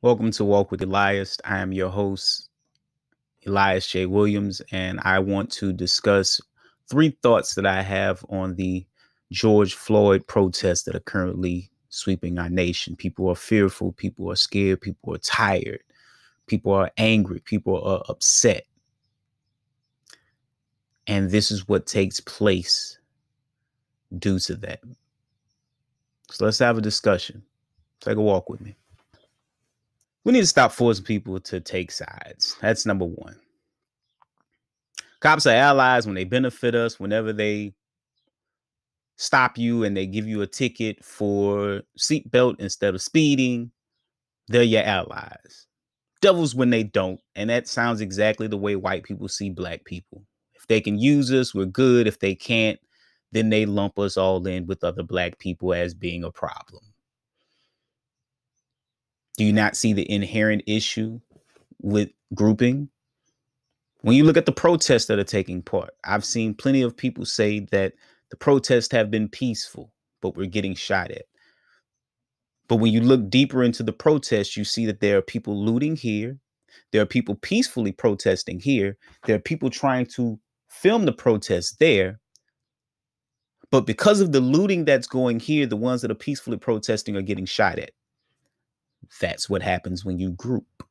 Welcome to Walk with Elias. I am your host, Elias J. Williams, and I want to discuss three thoughts that I have on the George Floyd protests that are currently sweeping our nation. People are fearful, people are scared, people are tired, people are angry, people are upset. And this is what takes place due to that. So let's have a discussion. Take a walk with me. We need to stop forcing people to take sides. That's number one. Cops are allies when they benefit us, whenever they stop you and they give you a ticket for seatbelt instead of speeding, they're your allies. Devils when they don't. And that sounds exactly the way white people see black people. If they can use us, we're good. If they can't, then they lump us all in with other black people as being a problem. Do you not see the inherent issue with grouping? When you look at the protests that are taking part, I've seen plenty of people say that the protests have been peaceful, but we're getting shot at. But when you look deeper into the protests, you see that there are people looting here. There are people peacefully protesting here. There are people trying to film the protests there. But because of the looting that's going here, the ones that are peacefully protesting are getting shot at. That's what happens when you group.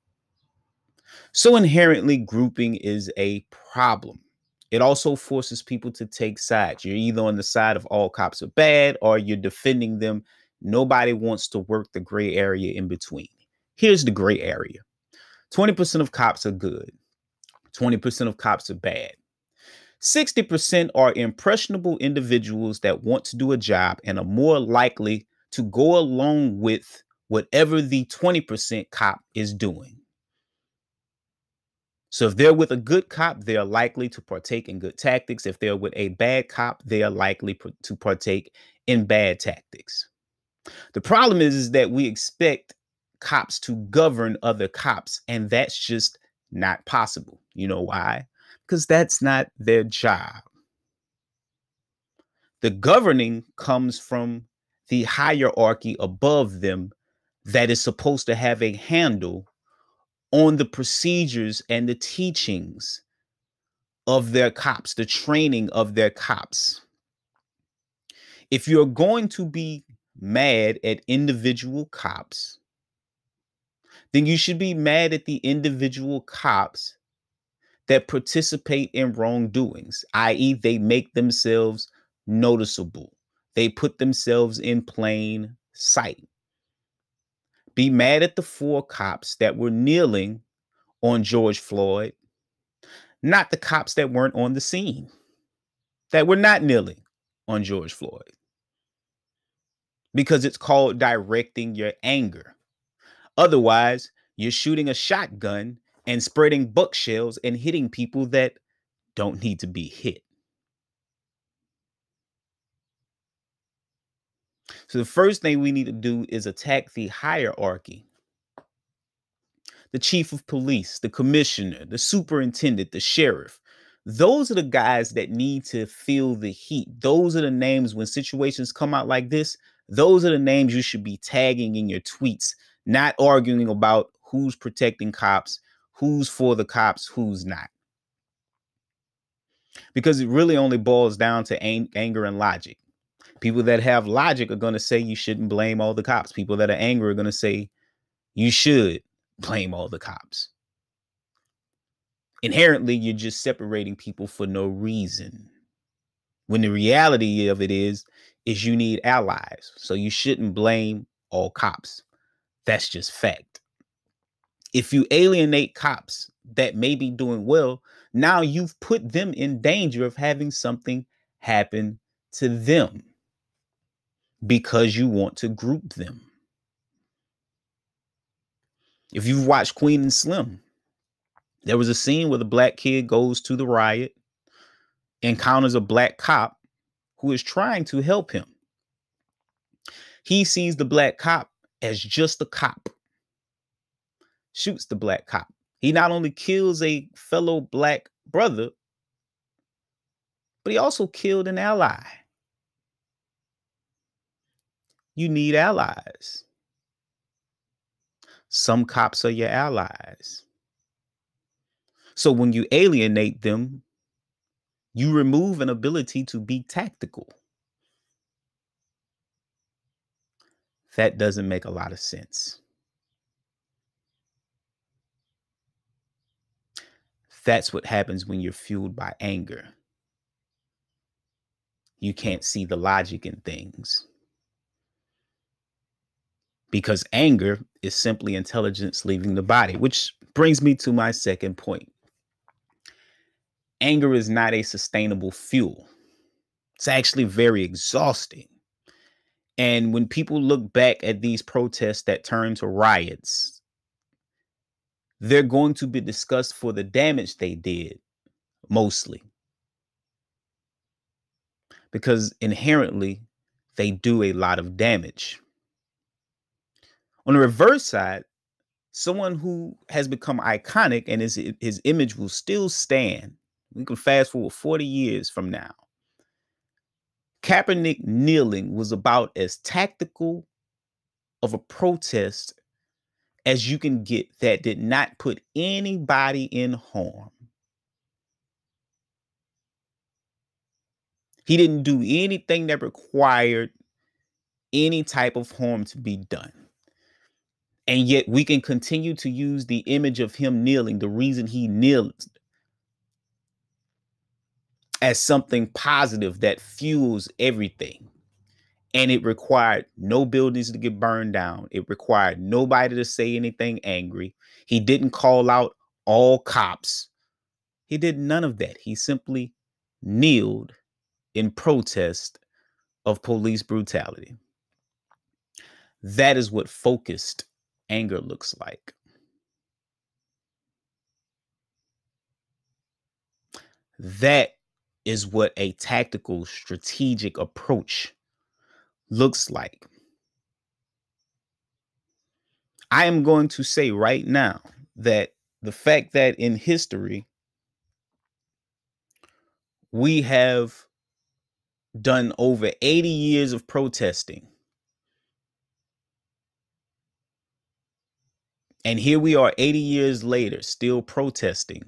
So inherently, grouping is a problem. It also forces people to take sides. You're either on the side of all cops are bad or you're defending them. Nobody wants to work the gray area in between. Here's the gray area. 20% of cops are good. 20% of cops are bad. 60% are impressionable individuals that want to do a job and are more likely to go along with whatever the 20% cop is doing. So if they're with a good cop, they are likely to partake in good tactics. If they're with a bad cop, they are likely to partake in bad tactics. The problem is that we expect cops to govern other cops, and that's just not possible. You know why? Because that's not their job. The governing comes from the hierarchy above them that is supposed to have a handle on the procedures and the teachings of their cops, the training of their cops. If you're going to be mad at individual cops, then you should be mad at the individual cops that participate in wrongdoings, i.e., they make themselves noticeable. They put themselves in plain sight. Be mad at the 4 cops that were kneeling on George Floyd, not the cops that weren't on the scene, that were not kneeling on George Floyd, because it's called directing your anger. Otherwise, you're shooting a shotgun and spreading buck shells and hitting people that don't need to be hit. So the first thing we need to do is attack the hierarchy. The chief of police, the commissioner, the superintendent, the sheriff. Those are the guys that need to feel the heat. Those are the names when situations come out like this. Those are the names you should be tagging in your tweets, not arguing about who's protecting cops, who's for the cops, who's not. Because it really only boils down to anger and logic. People that have logic are going to say you shouldn't blame all the cops. People that are angry are going to say you should blame all the cops. Inherently, you're just separating people for no reason. When the reality of it is you need allies. So you shouldn't blame all cops. That's just fact. If you alienate cops that may be doing well, now you've put them in danger of having something happen to them because you want to group them. If you've watched Queen and Slim, there was a scene where the black kid goes to the riot, encounters a black cop who is trying to help him. He sees the black cop as just a cop, shoots the black cop. He not only kills a fellow black brother, but he also killed an ally. You need allies. Some cops are your allies. So when you alienate them, you remove an ability to be tactical. That doesn't make a lot of sense. That's what happens when you're fueled by anger. You can't see the logic in things. Because anger is simply intelligence leaving the body, which brings me to my second point. Anger is not a sustainable fuel. It's actually very exhausting. And when people look back at these protests that turn to riots, they're going to be discussed for the damage they did, mostly. Because inherently, they do a lot of damage. On the reverse side, someone who has become iconic and his image will still stand. We can fast forward 40 years from now. Kaepernick kneeling was about as tactical of a protest as you can get that did not put anybody in harm. He didn't do anything that required any type of harm to be done. And yet we can continue to use the image of him kneeling, the reason he kneeled, as something positive that fuels everything. And it required no buildings to get burned down. It required nobody to say anything angry. He didn't call out all cops. He did none of that. He simply kneeled in protest of police brutality. That is what focused anger looks like. That is what a tactical, strategic approach looks like. I am going to say right now that the fact that in history we have done over 80 years of protesting, and here we are 80 years later still protesting.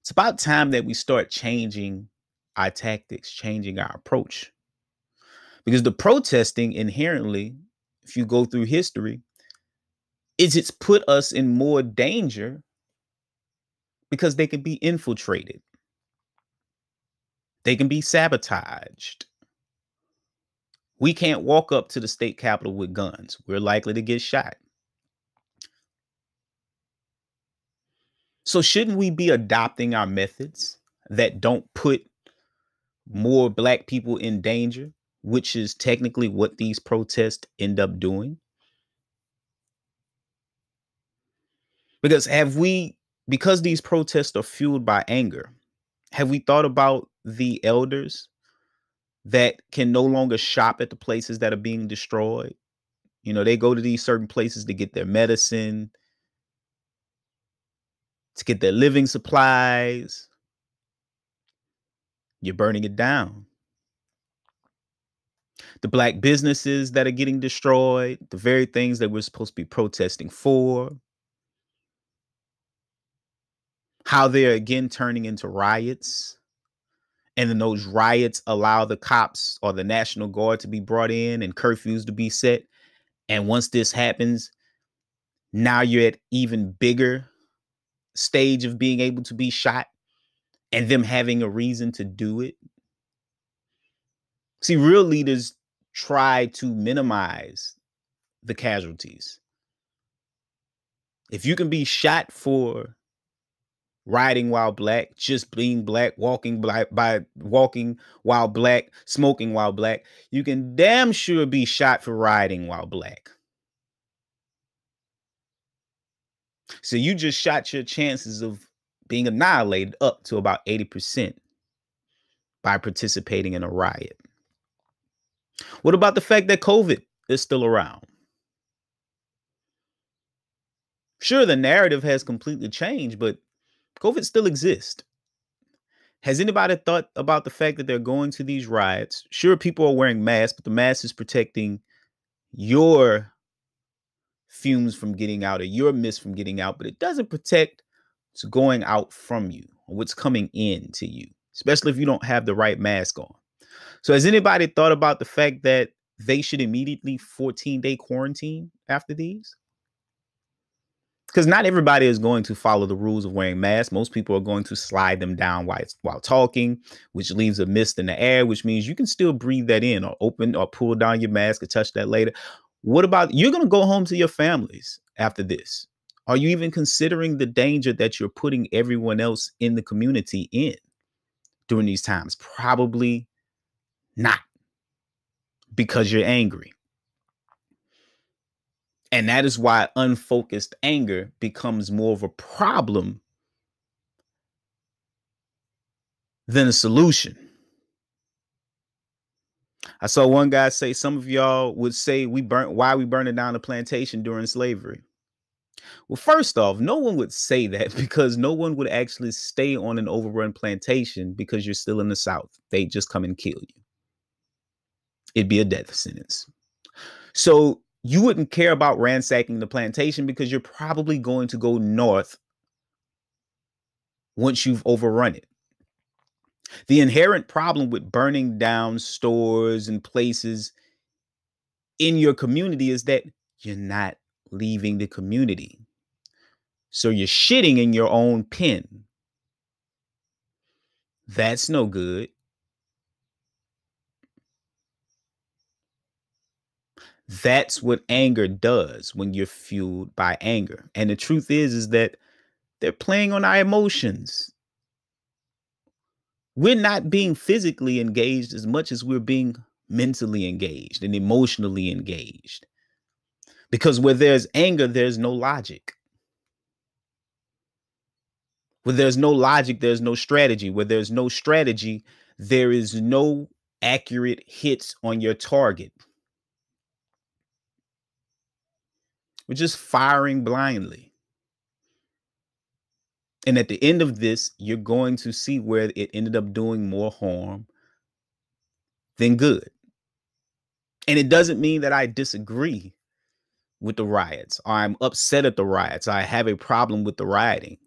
It's about time that we start changing our tactics, changing our approach. Because the protesting inherently, if you go through history, it's put us in more danger because they can be infiltrated. They can be sabotaged. We can't walk up to the state capitol with guns. We're likely to get shot. So shouldn't we be adopting our methods that don't put more Black people in danger, which is technically what these protests end up doing? Because these protests are fueled by anger, have we thought about the elders that can no longer shop at the places that are being destroyed? You know, they go to these certain places to get their medicine, to get their living supplies. You're burning it down. The Black businesses that are getting destroyed, the very things that we're supposed to be protesting for, how they're again turning into riots. And then those riots allow the cops or the National Guard to be brought in and curfews to be set. And once this happens, now you're at even bigger stage of being able to be shot and them having a reason to do it. See, real leaders try to minimize the casualties. If you can be shot for riding while Black, just being Black, walking while Black, smoking while Black, you can damn sure be shot for riding while Black. So you just shot your chances of being annihilated up to about 80% by participating in a riot. What about the fact that COVID is still around? Sure, the narrative has completely changed, but COVID still exists. Has anybody thought about the fact that they're going to these riots? Sure, people are wearing masks, but the mask is protecting your fumes from getting out or your mist from getting out, but it doesn't protect what's going out from you or what's coming in to you, especially if you don't have the right mask on. So has anybody thought about the fact that they should immediately 14-day quarantine after these? Because not everybody is going to follow the rules of wearing masks. Most people are going to slide them down while talking, which leaves a mist in the air, which means you can still breathe that in or open or pull down your mask or touch that later. What about you're going to go home to your families after this? Are you even considering the danger that you're putting everyone else in the community in during these times? Probably not, because you're angry. And that is why unfocused anger becomes more of a problem than a solution. I saw one guy say, some of y'all would say why we burning down the plantation during slavery. Well, first off, no one would say that because no one would actually stay on an overrun plantation because you're still in the South. They just come and kill you. It'd be a death sentence. So you wouldn't care about ransacking the plantation because you're probably going to go north once you've overrun it. The inherent problem with burning down stores and places in your community is that you're not leaving the community. So you're shitting in your own pen. That's no good. That's what anger does when you're fueled by anger. And the truth is that they're playing on our emotions. We're not being physically engaged as much as we're being mentally engaged and emotionally engaged. Because where there's anger, there's no logic. Where there's no logic, there's no strategy. Where there's no strategy, there is no accurate hits on your target. We're just firing blindly. And at the end of this, you're going to see where it ended up doing more harm than good. And it doesn't mean that I disagree with the riots, or I'm upset at the riots, or I have a problem with the rioting.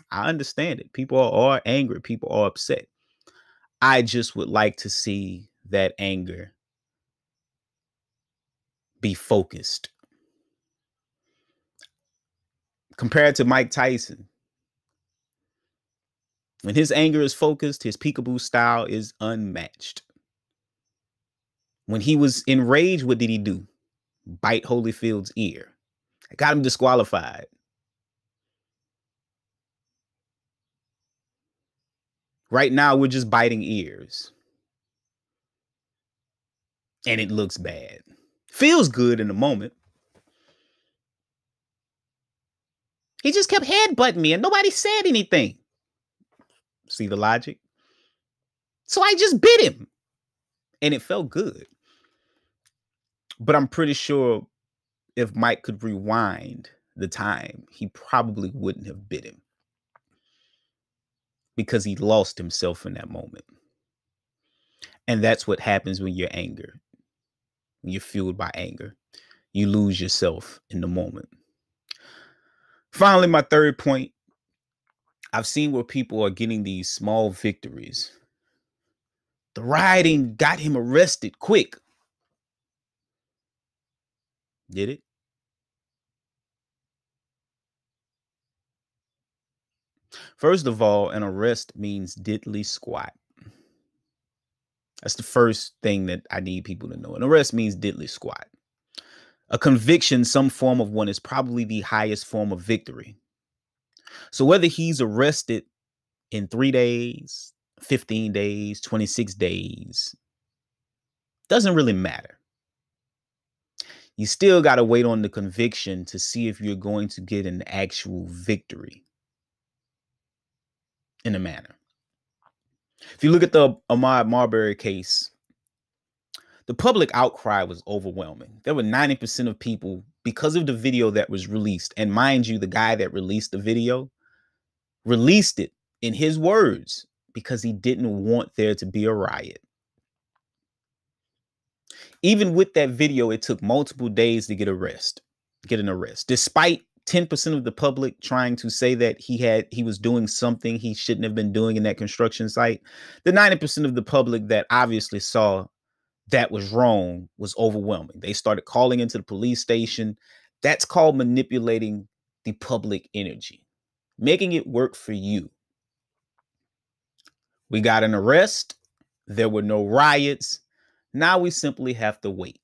I understand it. People are angry. People are upset. I just would like to see that anger be focused. Compared to Mike Tyson, when his anger is focused, his peekaboo style is unmatched. When he was enraged, what did he do? Bite Holyfield's ear. I got him disqualified. Right now, we're just biting ears. And it looks bad. Feels good in the moment. He just kept headbutting me and nobody said anything. See the logic? So I just bit him. And it felt good. But I'm pretty sure if Mike could rewind the time, he probably wouldn't have bit him. Because he lost himself in that moment. And that's what happens when you're angry. When you're fueled by anger. You lose yourself in the moment. Finally, my third point. I've seen where people are getting these small victories. The rioting got him arrested quick. Did it? First of all, an arrest means diddly squat. That's the first thing that I need people to know. An arrest means diddly squat. A conviction, some form of one, is probably the highest form of victory. So whether he's arrested in 3 days, 15 days, 26 days, doesn't really matter. You still got to wait on the conviction to see if you're going to get an actual victory in a manner. If you look at the Ahmaud Marbury case, the public outcry was overwhelming. There were 90% of people, because of the video that was released, and mind you, the guy that released the video released it in his words because he didn't want there to be a riot. Even with that video, it took multiple days to get arrested. get an arrest, despite 10% of the public trying to say that he was doing something he shouldn't have been doing in that construction site. The 90% of the public that obviously saw that was wrong was overwhelming. They started calling into the police station. That's called manipulating the public energy, making it work for you. We got an arrest. There were no riots. Now we simply have to wait.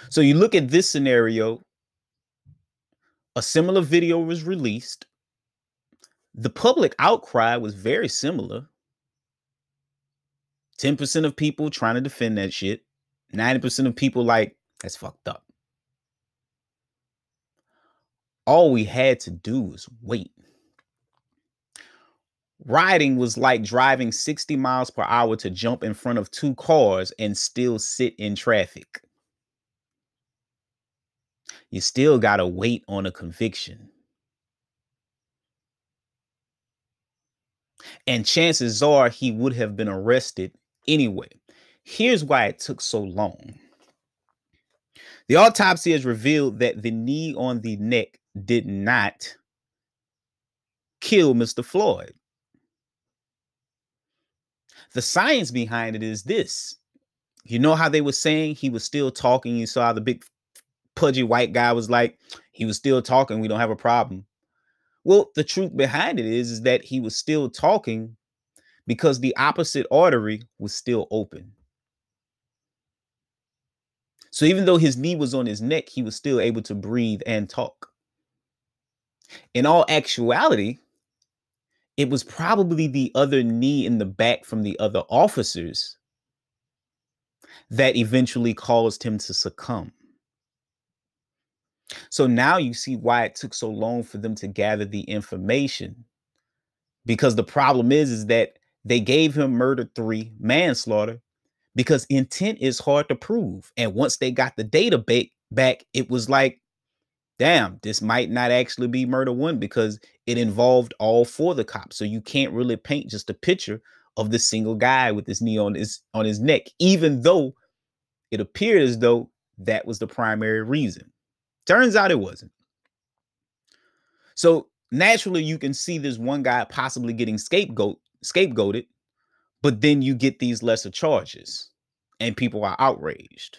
So you look at this scenario, a similar video was released. The public outcry was very similar. 10% of people trying to defend that shit. 90% of people like, that's fucked up. All we had to do was wait. Riding was like driving 60 miles per hour to jump in front of two cars and still sit in traffic. You still got to wait on a conviction. And chances are he would have been arrested anyway. Here's why it took so long. The autopsy has revealed that the knee on the neck did not kill Mr. Floyd. The science behind it is this. You know how they were saying he was still talking? You saw the big pudgy white guy was like, he was still talking. We don't have a problem. Well, the truth behind it is that he was still talking because the opposite artery was still open. So even though his knee was on his neck, he was still able to breathe and talk. In all actuality, it was probably the other knee in the back from the other officers that eventually caused him to succumb. So now you see why it took so long for them to gather the information. Because the problem is that they gave him murder 3, manslaughter, because intent is hard to prove. And once they got the data back, it was like, damn, this might not actually be murder 1 because it involved all 4 of the cops. So you can't really paint just a picture of the single guy with his knee on his neck, even though it appeared as though that was the primary reason. Turns out it wasn't. So naturally, you can see this one guy possibly getting scapegoated, but then you get these lesser charges and people are outraged.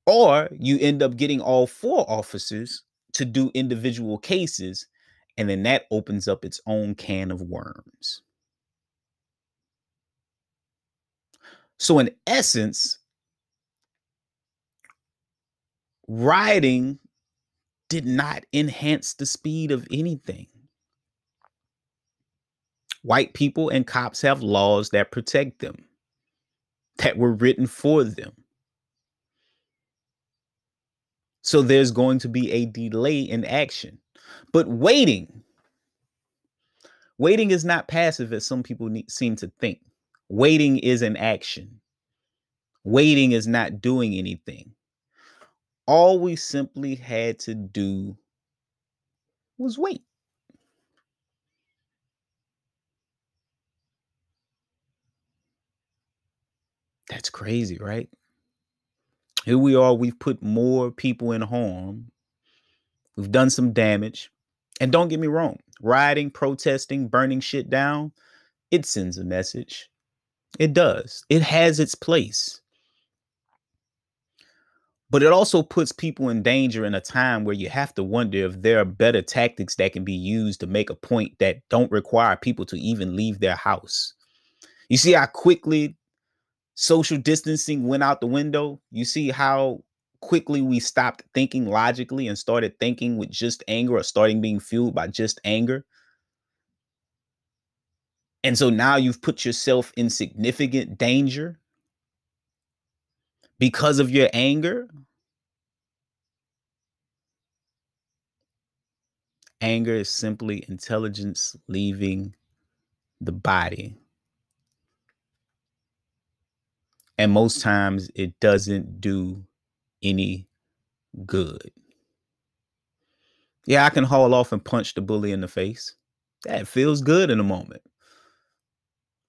Or you end up getting all 4 officers to do individual cases, and then that opens up its own can of worms. So in essence, rioting did not enhance the speed of anything. White people and cops have laws that protect them, that were written for them. So there's going to be a delay in action. But waiting is not passive as some people seem to think. Waiting is an action. Waiting is not doing anything. All we simply had to do was wait. That's crazy, right? Here we are, we've put more people in harm. We've done some damage. And don't get me wrong, rioting, protesting, burning shit down, it sends a message. It does. It has its place. But it also puts people in danger in a time where you have to wonder if there are better tactics that can be used to make a point that don't require people to even leave their house. You see how quickly social distancing went out the window? You see how quickly we stopped thinking logically and started thinking with just anger, or starting being fueled by just anger? And so now you've put yourself in significant danger because of your anger. Anger is simply intelligence leaving the body. And most times it doesn't do any good. Yeah, I can haul off and punch the bully in the face. That feels good in a moment.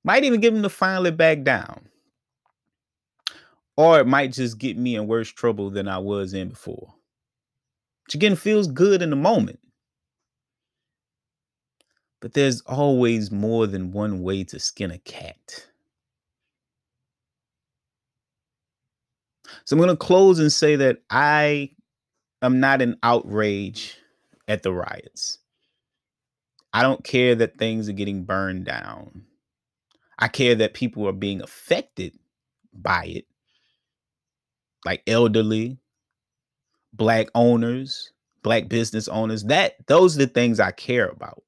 Might even get him to finally back down. or it might just get me in worse trouble than I was in before. Which again feels good in the moment. But there's always more than one way to skin a cat. So I'm going to close and say that I am not in outrage at the riots. I don't care that things are getting burned down. I care that people are being affected by it, like elderly, black owners, black business owners. Those are the things I care about.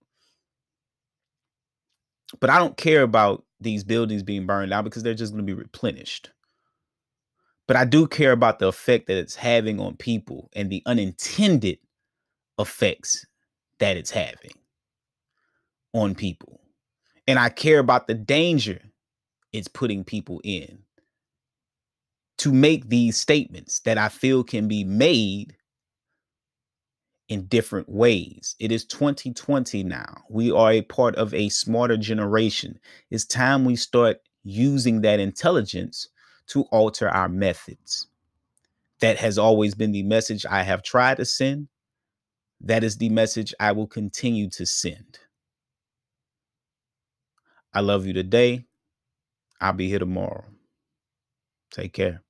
But I don't care about these buildings being burned down because they're just going to be replenished. But I do care about the effect that it's having on people and the unintended effects that it's having on people. And I care about the danger it's putting people in to make these statements that I feel can be made in different ways. It is 2020 now. We are a part of a smarter generation. It's time we start using that intelligence to alter our methods. That has always been the message I have tried to send. That is the message I will continue to send. I love you today. I'll be here tomorrow. Take care.